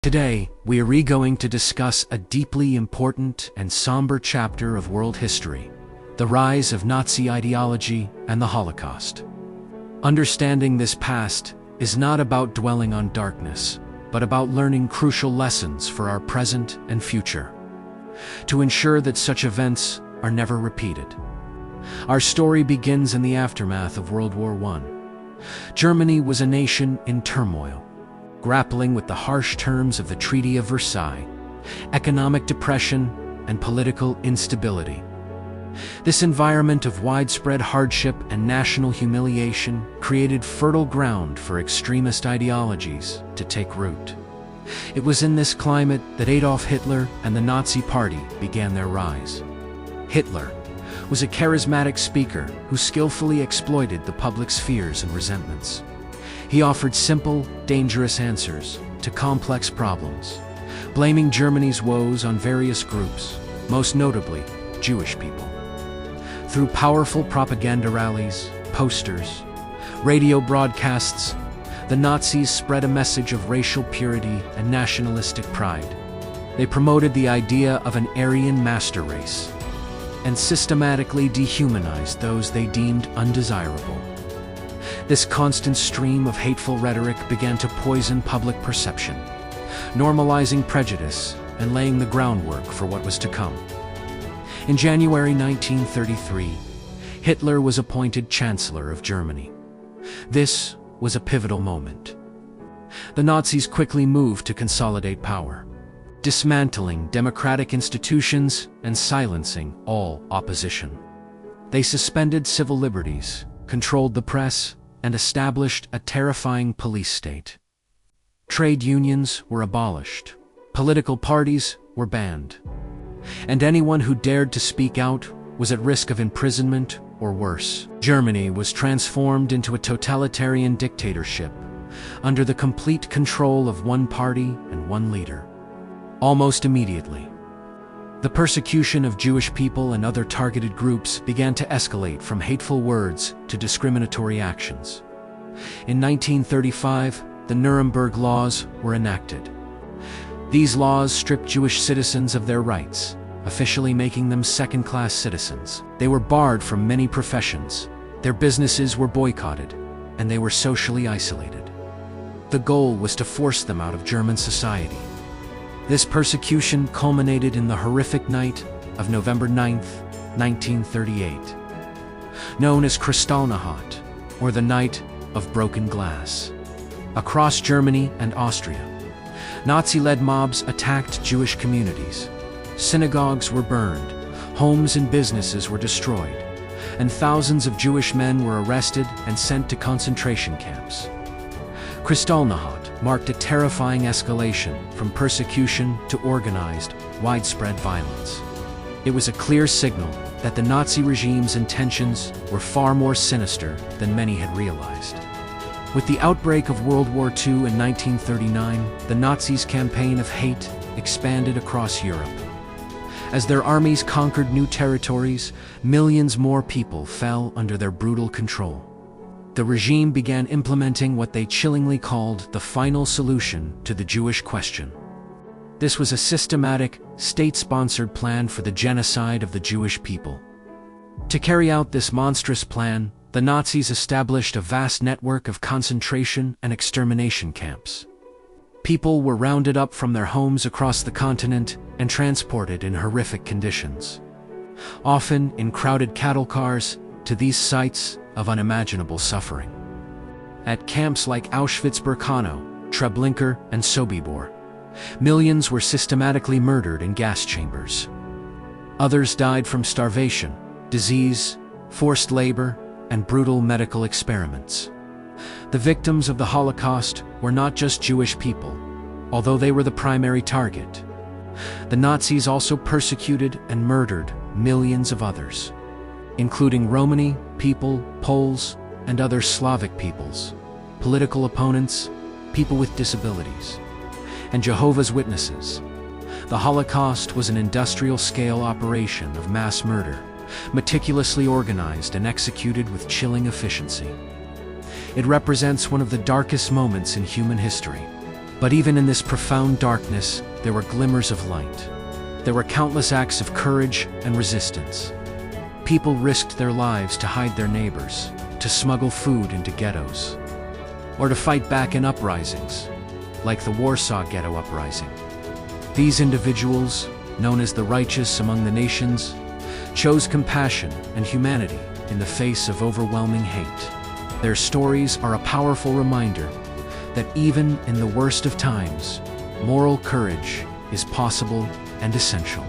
Today, we are going to discuss a deeply important and somber chapter of world history, the rise of Nazi ideology and the Holocaust. Understanding this past is not about dwelling on darkness, but about learning crucial lessons for our present and future, to ensure that such events are never repeated. Our story begins in the aftermath of World War I. Germany was a nation in turmoil, grappling with the harsh terms of the Treaty of Versailles, economic depression, and political instability. This environment of widespread hardship and national humiliation created fertile ground for extremist ideologies to take root. It was in this climate that Adolf Hitler and the Nazi Party began their rise. Hitler was a charismatic speaker who skillfully exploited the public's fears and resentments. He offered simple, dangerous answers to complex problems, blaming Germany's woes on various groups, most notably Jewish people. Through powerful propaganda rallies, posters, radio broadcasts, the Nazis spread a message of racial purity and nationalistic pride. They promoted the idea of an Aryan master race and systematically dehumanized those they deemed undesirable. This constant stream of hateful rhetoric began to poison public perception, normalizing prejudice and laying the groundwork for what was to come. In January 1933, Hitler was appointed Chancellor of Germany. This was a pivotal moment. The Nazis quickly moved to consolidate power, dismantling democratic institutions and silencing all opposition. They suspended civil liberties, controlled the press, and established a terrifying police state. Trade unions were abolished, political parties were banned, and anyone who dared to speak out was at risk of imprisonment or worse. Germany was transformed into a totalitarian dictatorship under the complete control of one party and one leader. Almost immediately, the persecution of Jewish people and other targeted groups began to escalate from hateful words to discriminatory actions. In 1935, the Nuremberg Laws were enacted. These laws stripped Jewish citizens of their rights, officially making them second-class citizens. They were barred from many professions, their businesses were boycotted, and they were socially isolated. The goal was to force them out of German society. This persecution culminated in the horrific night of November 9, 1938, known as Kristallnacht, or the Night of Broken Glass. Across Germany and Austria, Nazi-led mobs attacked Jewish communities. Synagogues were burned, homes and businesses were destroyed, and thousands of Jewish men were arrested and sent to concentration camps. Kristallnacht marked a terrifying escalation from persecution to organized, widespread violence. It was a clear signal that the Nazi regime's intentions were far more sinister than many had realized. With the outbreak of World War II in 1939, the Nazis' campaign of hate expanded across Europe. As their armies conquered new territories, millions more people fell under their brutal control. The regime began implementing what they chillingly called the final solution to the Jewish question. This was a systematic, state-sponsored plan for the genocide of the Jewish people. To carry out this monstrous plan, the Nazis established a vast network of concentration and extermination camps. People were rounded up from their homes across the continent and transported in horrific conditions, often in crowded cattle cars, to these sites of unimaginable suffering. At camps like Auschwitz-Birkenau, Treblinka, and Sobibor, millions were systematically murdered in gas chambers. Others died from starvation, disease, forced labor, and brutal medical experiments. The victims of the Holocaust were not just Jewish people, although they were the primary target. The Nazis also persecuted and murdered millions of others, including Romani people, Poles, and other Slavic peoples, political opponents, people with disabilities, and Jehovah's Witnesses. The Holocaust was an industrial-scale operation of mass murder, meticulously organized and executed with chilling efficiency. It represents one of the darkest moments in human history, But even in this profound darkness, there were glimmers of light. There were countless acts of courage and resistance. People risked their lives to hide their neighbors, to smuggle food into ghettos, or to fight back in uprisings, like the Warsaw Ghetto Uprising. These individuals, known as the righteous among the nations, chose compassion and humanity in the face of overwhelming hate. Their stories are a powerful reminder that even in the worst of times, moral courage is possible and essential.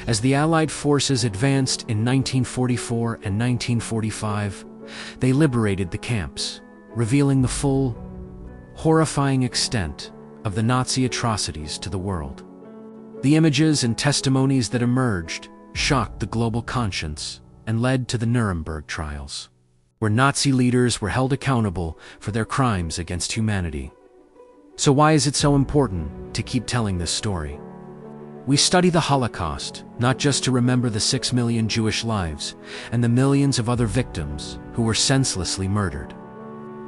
As the Allied forces advanced in 1944 and 1945, they liberated the camps, revealing the full, horrifying extent of the Nazi atrocities to the world. The images and testimonies that emerged shocked the global conscience and led to the Nuremberg trials, where Nazi leaders were held accountable for their crimes against humanity. So why is it so important to keep telling this story? We study the Holocaust not just to remember the 6 million Jewish lives and the millions of other victims who were senselessly murdered,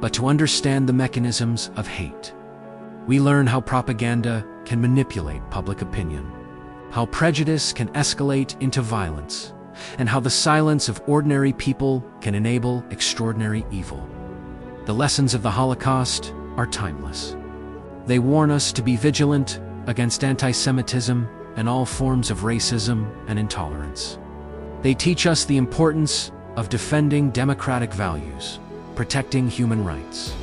but to understand the mechanisms of hate. We learn how propaganda can manipulate public opinion, how prejudice can escalate into violence, and how the silence of ordinary people can enable extraordinary evil. The lessons of the Holocaust are timeless. They warn us to be vigilant against antisemitism and all forms of racism and intolerance. They teach us the importance of defending democratic values, protecting human rights,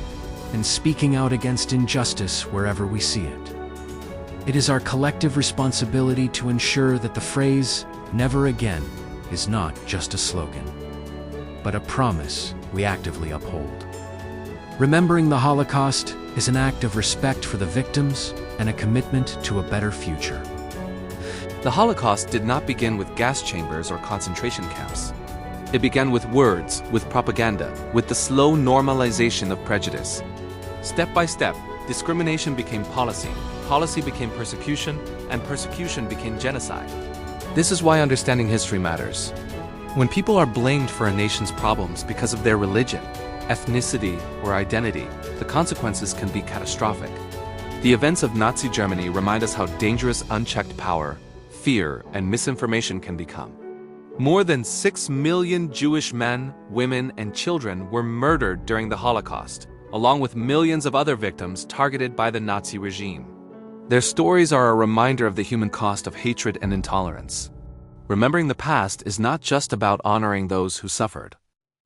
and speaking out against injustice wherever we see it. It is our collective responsibility to ensure that the phrase, "never again," is not just a slogan, but a promise we actively uphold. Remembering the Holocaust is an act of respect for the victims and a commitment to a better future. The Holocaust did not begin with gas chambers or concentration camps. It began with words, with propaganda, with the slow normalization of prejudice. Step by step, discrimination became policy, policy became persecution, and persecution became genocide. This is why understanding history matters. When people are blamed for a nation's problems because of their religion, ethnicity, or identity, the consequences can be catastrophic. The events of Nazi Germany remind us how dangerous unchecked power, fear, and misinformation can become. More than 6 million Jewish men, women, and children were murdered during the Holocaust, along with millions of other victims targeted by the Nazi regime. Their stories are a reminder of the human cost of hatred and intolerance. Remembering the past is not just about honoring those who suffered.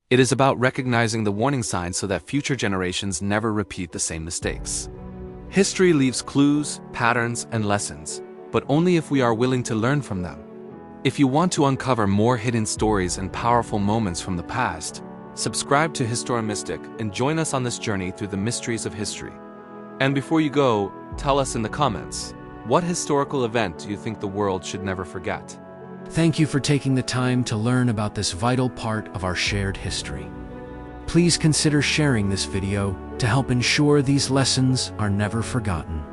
It is about recognizing the warning signs so that future generations never repeat the same mistakes. History leaves clues, patterns, and lessons, but only if we are willing to learn from them. If you want to uncover more hidden stories and powerful moments from the past, subscribe to HistoroMystic and join us on this journey through the mysteries of history. And before you go, tell us in the comments, what historical event do you think the world should never forget? Thank you for taking the time to learn about this vital part of our shared history. Please consider sharing this video to help ensure these lessons are never forgotten.